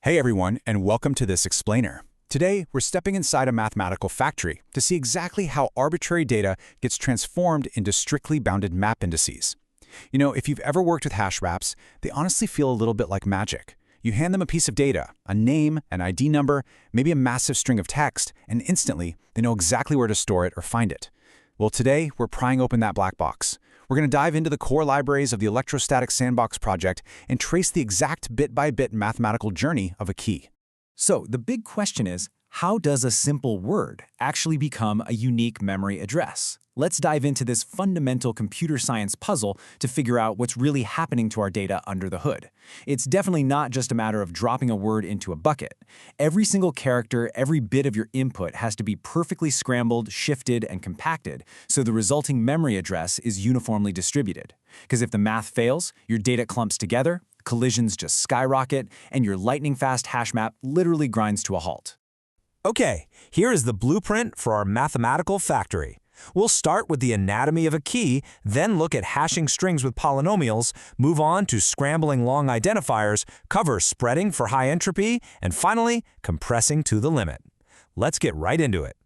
Hey everyone, and welcome to this explainer. Today, we're stepping inside a mathematical factory to see exactly how arbitrary data gets transformed into strictly bounded map indices. You know, if you've ever worked with hash maps, they honestly feel a little bit like magic. You hand them a piece of data, a name, an ID number, maybe a massive string of text, and instantly, they know exactly where to store it or find it. Well, today, we're prying open that black box. We're going to dive into the core libraries of the Electrostatic Sandbox project and trace the exact bit-by-bit mathematical journey of a key. So the big question is, how does a simple word actually become a unique memory address? Let's dive into this fundamental computer science puzzle to figure out what's really happening to our data under the hood. It's definitely not just a matter of dropping a word into a bucket. Every single character, every bit of your input has to be perfectly scrambled, shifted, and compacted, so the resulting memory address is uniformly distributed. Because if the math fails, your data clumps together, collisions just skyrocket, and your lightning-fast hash map literally grinds to a halt. Okay, here is the blueprint for our mathematical factory. We'll start with the anatomy of a key, then look at hashing strings with polynomials, move on to scrambling long identifiers, cover spreading for high entropy, and finally, compressing to the limit. Let's get right into it.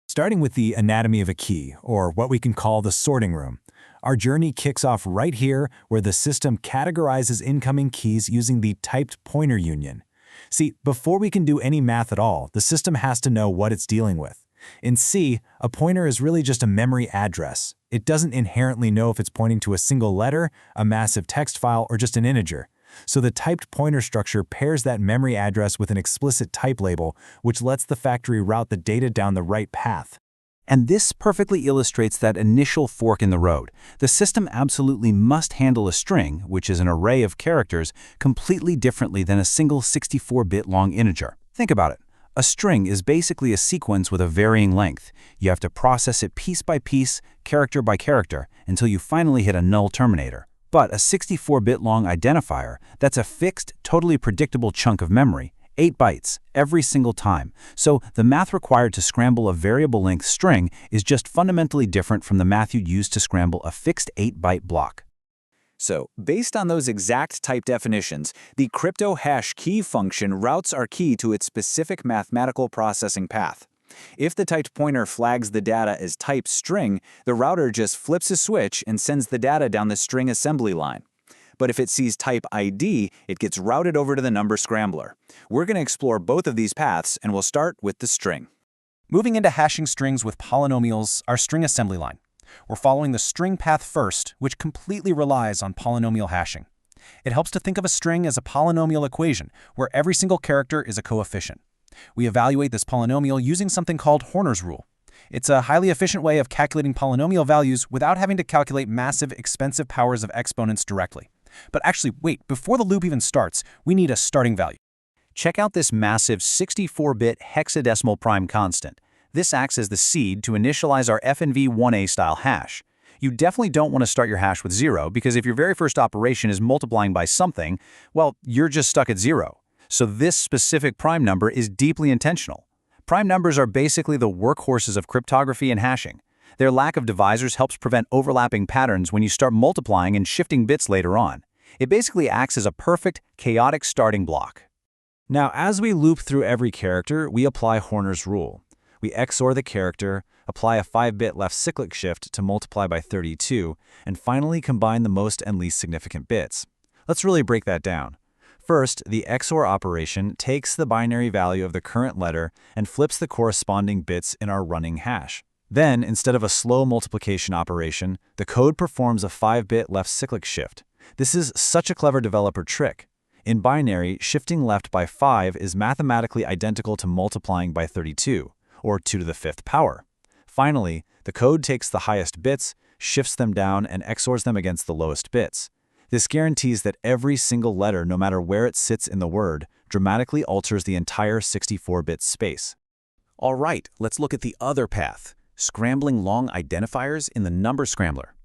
Starting with the anatomy of a key, or what we can call the sorting room. Our journey kicks off right here, where the system categorizes incoming keys using the typed pointer union. See, before we can do any math at all, the system has to know what it's dealing with. In C, a pointer is really just a memory address. It doesn't inherently know if it's pointing to a single letter, a massive text file, or just an integer. So the typed pointer structure pairs that memory address with an explicit type label, which lets the factory route the data down the right path. And this perfectly illustrates that initial fork in the road. The system absolutely must handle a string, which is an array of characters, completely differently than a single 64-bit long integer. Think about it. A string is basically a sequence with a varying length. You have to process it piece by piece, character by character, until you finally hit a null terminator. But a 64-bit long identifier, that's a fixed, totally predictable chunk of memory, 8 bytes, every single time. So the math required to scramble a variable-length string is just fundamentally different from the math you'd use to scramble a fixed 8-byte block. So, based on those exact type definitions, the crypto hash key function routes our key to its specific mathematical processing path. If the typed pointer flags the data as type string, the router just flips a switch and sends the data down the string assembly line. But if it sees type ID, it gets routed over to the number scrambler. We're going to explore both of these paths, and we'll start with the string. Moving into hashing strings with polynomials, our string assembly line. We're following the string path first, which completely relies on polynomial hashing. It helps to think of a string as a polynomial equation, where every single character is a coefficient. We evaluate this polynomial using something called Horner's rule. It's a highly efficient way of calculating polynomial values without having to calculate massive, expensive powers of exponents directly. But actually, wait, before the loop even starts, we need a starting value. Check out this massive 64-bit hexadecimal prime constant. This acts as the seed to initialize our FNV1A style hash. You definitely don't want to start your hash with 0, because if your very first operation is multiplying by something, well, you're just stuck at 0. So this specific prime number is deeply intentional. Prime numbers are basically the workhorses of cryptography and hashing. Their lack of divisors helps prevent overlapping patterns when you start multiplying and shifting bits later on. It basically acts as a perfect, chaotic starting block. Now, as we loop through every character, we apply Horner's rule. We XOR the character, apply a 5-bit left cyclic shift to multiply by 32, and finally combine the most and least significant bits. Let's really break that down. First, the XOR operation takes the binary value of the current letter and flips the corresponding bits in our running hash. Then, instead of a slow multiplication operation, the code performs a 5-bit left cyclic shift. This is such a clever developer trick. In binary, shifting left by 5 is mathematically identical to multiplying by 32. Or 2 to the 5th power. Finally, the code takes the highest bits, shifts them down, and XORs them against the lowest bits. This guarantees that every single letter, no matter where it sits in the word, dramatically alters the entire 64-bit space. All right, let's look at the other path, scrambling long identifiers in the number scrambler.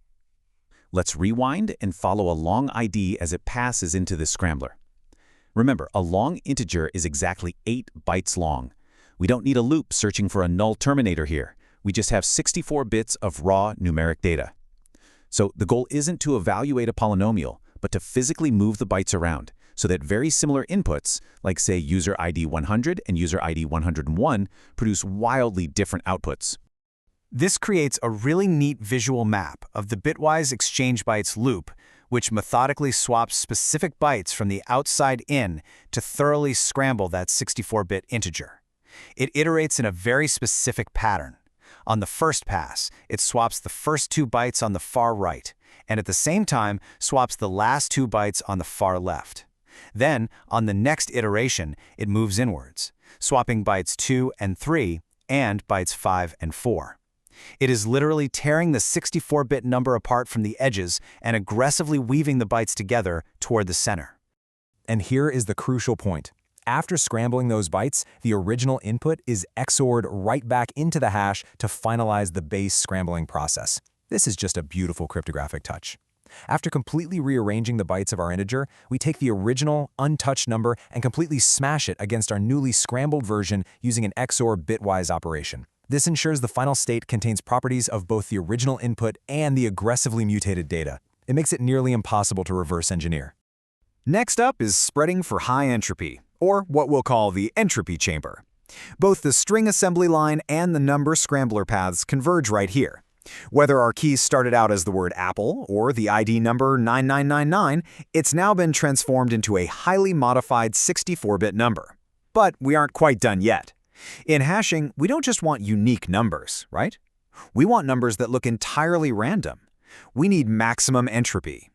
Let's rewind and follow a long ID as it passes into this scrambler. Remember, a long integer is exactly 8 bytes long. We don't need a loop searching for a null terminator here. We just have 64 bits of raw numeric data. So the goal isn't to evaluate a polynomial, but to physically move the bytes around. so that very similar inputs, like say user ID 100 and user ID 101, produce wildly different outputs. This creates a really neat visual map of the bitwise exchange bytes loop, which methodically swaps specific bytes from the outside in to thoroughly scramble that 64-bit integer. It iterates in a very specific pattern. On the first pass, it swaps the first 2 bytes on the far right, and at the same time swaps the last 2 bytes on the far left. Then, on the next iteration, it moves inwards, swapping bytes 2 and 3 and bytes 5 and 4. It is literally tearing the 64-bit number apart from the edges and aggressively weaving the bytes together toward the center. And here is the crucial point. After scrambling those bytes, the original input is XORed right back into the hash to finalize the base scrambling process. This is just a beautiful cryptographic touch. After completely rearranging the bytes of our integer, we take the original, untouched number and completely smash it against our newly scrambled version using an XOR bitwise operation. This ensures the final state contains properties of both the original input and the aggressively mutated data. It makes it nearly impossible to reverse engineer. Next up is spreading for high entropy, or what we'll call the entropy chamber. Both the string assembly line and the number scrambler paths converge right here. Whether our keys started out as the word apple or the ID number 9999, it's now been transformed into a highly modified 64-bit number. But we aren't quite done yet. In hashing, we don't just want unique numbers, right? We want numbers that look entirely random. We need maximum entropy.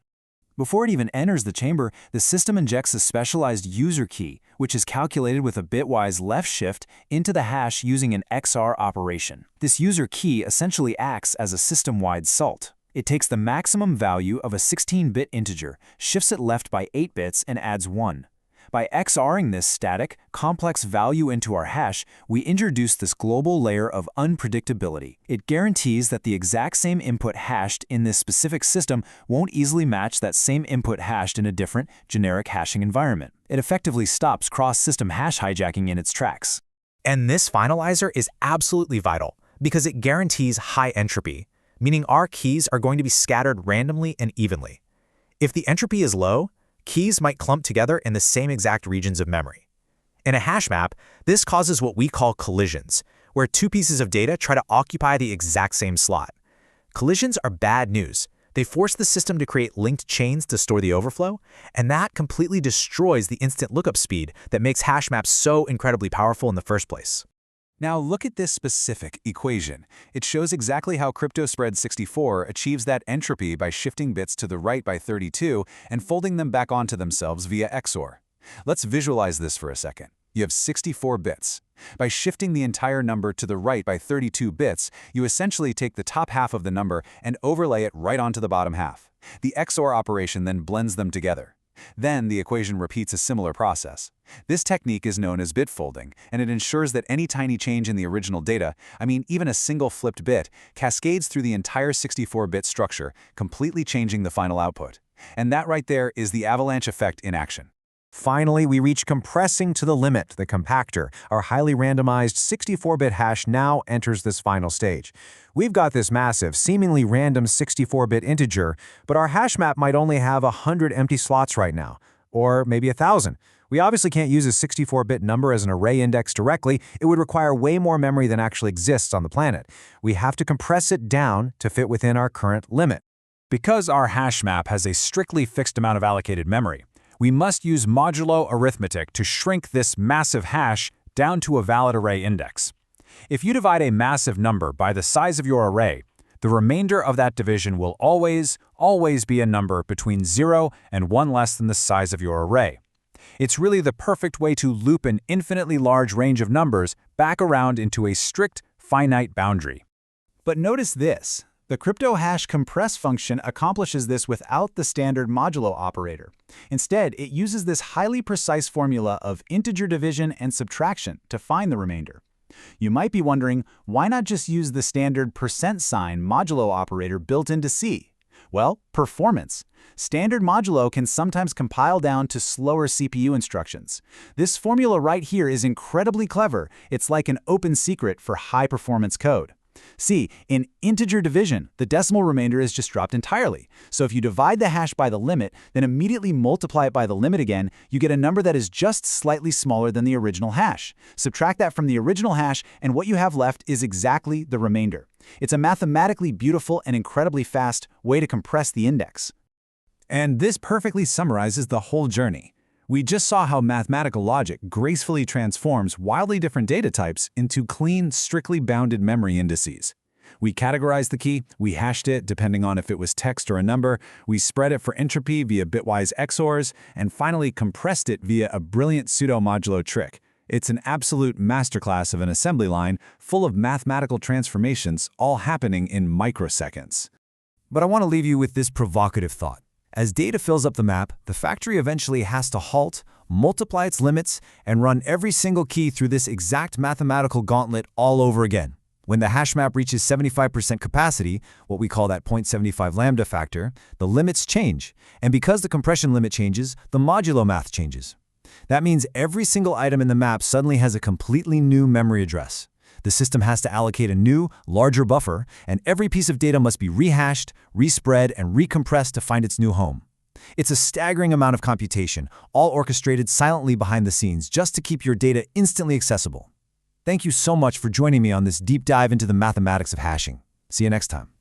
Before it even enters the chamber, the system injects a specialized user key, which is calculated with a bitwise left shift into the hash using an XR operation. This user key essentially acts as a system-wide salt. It takes the maximum value of a 16-bit integer, shifts it left by 8 bits, and adds 1. By XRing this static, complex value into our hash, we introduce this global layer of unpredictability. It guarantees that the exact same input hashed in this specific system won't easily match that same input hashed in a different, generic hashing environment. It effectively stops cross-system hash hijacking in its tracks. And this finalizer is absolutely vital because it guarantees high entropy, meaning our keys are going to be scattered randomly and evenly. If the entropy is low, keys might clump together in the same exact regions of memory. In a hash map, this causes what we call collisions, where 2 pieces of data try to occupy the exact same slot. Collisions are bad news. They force the system to create linked chains to store the overflow, and that completely destroys the instant lookup speed that makes hash maps so incredibly powerful in the first place. Now look at this specific equation. It shows exactly how CryptoSpread64 achieves that entropy by shifting bits to the right by 32 and folding them back onto themselves via XOR. Let's visualize this for a second. You have 64 bits. By shifting the entire number to the right by 32 bits, you essentially take the top half of the number and overlay it right onto the bottom half. The XOR operation then blends them together. Then the equation repeats a similar process. This technique is known as bit folding, and it ensures that any tiny change in the original data, even a single flipped bit, cascades through the entire 64-bit structure, completely changing the final output. And that right there is the avalanche effect in action. Finally, we reach compressing to the limit. The compactor, our highly randomized 64-bit hash, now enters this final stage. We've got this massive, seemingly random 64-bit integer, but our hash map might only have 100 empty slots right now, or maybe 1,000. We obviously can't use a 64-bit number as an array index directly. It would require way more memory than actually exists on the planet. We have to compress it down to fit within our current limit. Because our hash map has a strictly fixed amount of allocated memory, we must use modulo arithmetic to shrink this massive hash down to a valid array index. If you divide a massive number by the size of your array, the remainder of that division will always be a number between 0 and 1 less than the size of your array. It's really the perfect way to loop an infinitely large range of numbers back around into a strict, finite boundary. But notice this. The cryptohash compress function accomplishes this without the standard modulo operator. Instead, it uses this highly precise formula of integer division and subtraction to find the remainder. You might be wondering, why not just use the standard %sign modulo operator built into C? Well, performance. Standard modulo can sometimes compile down to slower CPU instructions. This formula right here is incredibly clever. It's like an open secret for high-performance code. See, in integer division, the decimal remainder is just dropped entirely. So if you divide the hash by the limit, then immediately multiply it by the limit again, you get a number that is just slightly smaller than the original hash. Subtract that from the original hash, and what you have left is exactly the remainder. It's a mathematically beautiful and incredibly fast way to compress the index. And this perfectly summarizes the whole journey. We just saw how mathematical logic gracefully transforms wildly different data types into clean, strictly bounded memory indices. We categorized the key, we hashed it depending on if it was text or a number, we spread it for entropy via bitwise XORs, and finally compressed it via a brilliant pseudo-modulo trick. It's an absolute masterclass of an assembly line full of mathematical transformations all happening in microseconds. But I want to leave you with this provocative thought. As data fills up the map, the factory eventually has to halt, multiply its limits, and run every single key through this exact mathematical gauntlet all over again. When the hash map reaches 75% capacity, what we call that 0.75 lambda factor, the limits change. And because the compression limit changes, the modulo math changes. That means every single item in the map suddenly has a completely new memory address. The system has to allocate a new, larger buffer, and every piece of data must be rehashed, respread, and recompressed to find its new home. It's a staggering amount of computation, all orchestrated silently behind the scenes just to keep your data instantly accessible. Thank you so much for joining me on this deep dive into the mathematics of hashing. See you next time.